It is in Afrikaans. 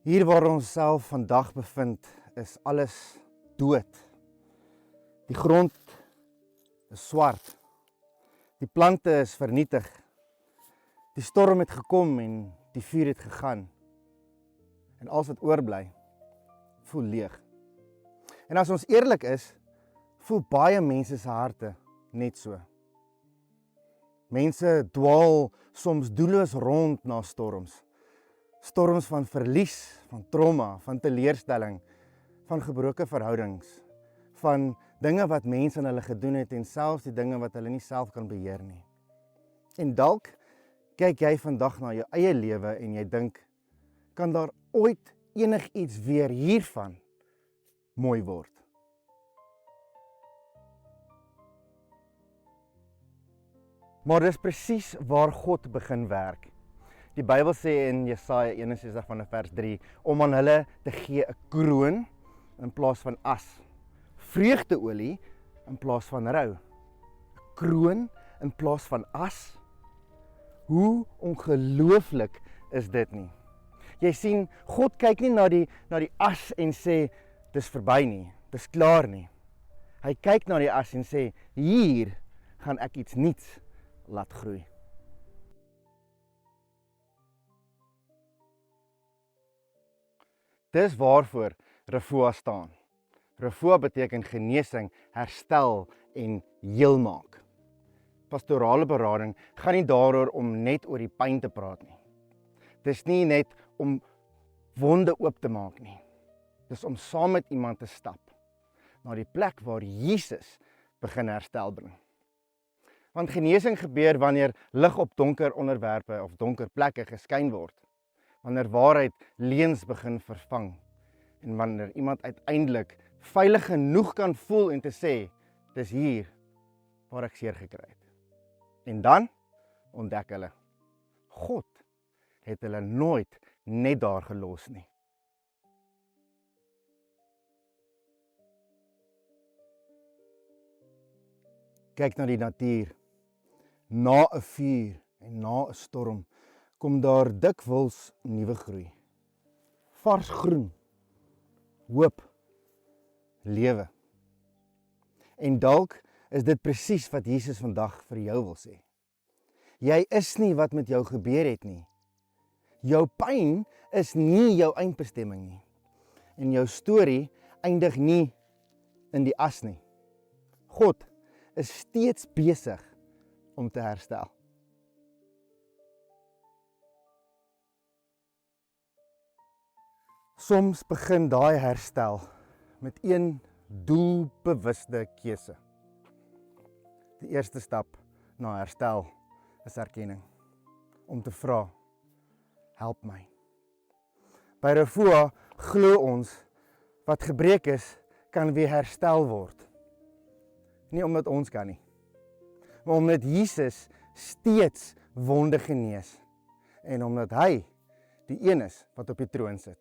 Hier waar ons self vandag bevind, is alles dood. Die grond is swart. Die plante is vernietig. Die storm het gekom en die vuur het gegaan. En alles wat oorbly, voel leeg. En as ons eerlik is, voel baie mense se harte net so. Mense dwaal soms doelloos rond na storms. Storms van verlies, van trauma, van teleurstelling, van gebroke verhoudings, van dinge wat mense aan hulle gedoen het en selfs die dinge wat hulle nie self kan beheer nie. En dalk kyk jy vandag na jou eie lewe en jy dink, kan daar ooit enigiets weer hiervan mooi word? Maar dis presies waar God begin werk. Die Bybel sê in Jesaja 61 van vers 3, om aan hulle te gee 'n kroon in plaas van as, vreugdeolie in plaas van rou. 'n Kroon in plaas van as. Hoe ongelooflik is dit nie? Jy sien, God kyk nie na die as en sê, dis verby nie, dis klaar nie. Hy kyk na die as en sê, hier gaan ek iets nuuts laat groei. Dis waarvoor Refoa staan. Refoa beteken genesing, herstel en heelmaak. Pastorale berading gaan nie daaroor om net oor die pyn te praat nie. Dis nie net om wonde oop te maak nie. Dis om saam met iemand te stap na die plek waar Jesus begin herstel bring. Want genesing gebeur wanneer lig op donker onderwerpe of donker plekke geskyn word. Wanneer waarheid leuns begin vervang. En wanneer iemand uiteindelik veilig genoeg kan voel en te sê, dis hier waar ek seer gekry het. En dan ontdek hulle, God het hulle nooit net daar gelos nie. Kyk na die natuur. Na 'n vuur en na 'n storm kom daar dikwels nuwe groei. Vars groen, hoop, lewe. En dalk is dit presies wat Jesus vandag vir jou wil sê. Jy is nie wat met jou gebeur het nie. Jou pyn is nie jou eindbestemming nie. En jou storie eindig nie in die as nie. God is steeds besig om te herstel. Soms begin daai herstel met een doelbewuste keuse. Die eerste stap na herstel is erkenning. Om te vra, help my. By Refoa glo ons, wat gebreek is, kan weer herstel word. Nie omdat ons kan nie, maar omdat Jesus steeds wonde genees. En omdat hy die een is wat op die troon sit.